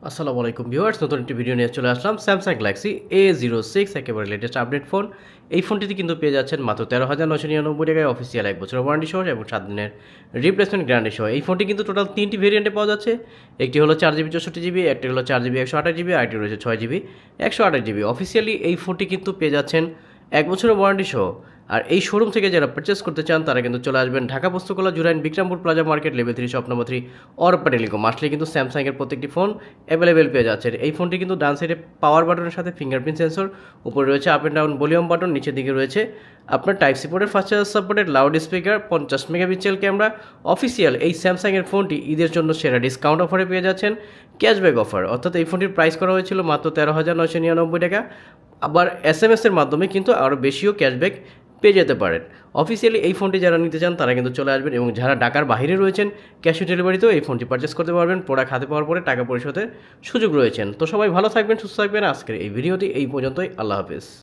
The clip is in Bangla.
আসসালামু আলাইকুম ভিউয়ার্স, নতুন একটি ভিডিও নিয়ে চলে আসলাম। স্যামসাং গ্যালাক্সি A06 একেবারে লেটেস্ট আপডেট ফোন। এই ফোনটিতে কিন্তু পেয়ে যাচ্ছেন মাত্র 13,999 টাকায় অফিসিয়াল 1 বছরের ওয়ারেন্টি সহ এবং 7 দিনের রিপ্লেসমেন্ট গ্যারান্টি সহ। এই ফোনটি কিন্তু টোটাল 3টি ভেরিয়েন্টে পাওয়া যাচ্ছে। একটি হলো 4GB 64GB, একটি হলো 4GB 128GB, আরেকটি রয়েছে 6GB 128GB। অফিসিয়ালি এই ফোনটি কিন্তু পেয়ে যাচ্ছেন 1 বছরের ওয়ারেন্টি সহ। আর এই শোরুম থেকে যারা পারচেস করতে চান তারা কিন্তু চলে আসবেন Dhaka Postogola Jurain Bikrampur plaza market level 3 shop number 3 Arpa telecom. আসলে কিন্তু স্যামসাংয়ের প্রত্যেকটি ফোন অ্যাভেলেবেল পেয়ে যাচ্ছেন। এই ফোনটি কিন্তু ডান সাইডে পাওয়ার বাটনের সাথে ফিঙ্গারপ্রিন্ট সেন্সর, উপরে রয়েছে up and down volume button, নিচের দিকে রয়েছে আপনার টাইপ সি পোর্টের fast charge supported loud speaker, 50 megapixel camera. Official এই স্যামসাংয়ের ফোনটি ঈদের জন্য সেরা ডিসকাউন্ট অফারে পেয়ে যাচ্ছেন, ক্যাশব্যাক অফার। অর্থাৎ এই ফোনটির প্রাইস করা হয়েছিল মাত্র 13,999 টাকা। আবার SMS এর মাধ্যমে কিন্তু আরও বেশিও ক্যাশব্যাক পেয়ে যেতে পারেন। অফিসিয়ালি এই ফোনটি যারা নিতে চান তারা কিন্তু চলে আসবেন, এবং যারা ঢাকার বাইরে রয়েছেন ক্যাশ অন ডেলিভারিতেও এই ফোনটি পারচেস করতে পারবেন। প্রোডাক্ট হাতে পাওয়ার পরে টাকা পরিশোধের সুযোগ রয়েছেন। তো সবাই ভালো থাকবেন, সুস্থ থাকবেন। আজকের এই ভিডিওটি এই পর্যন্তই। আল্লাহ হাফেজ।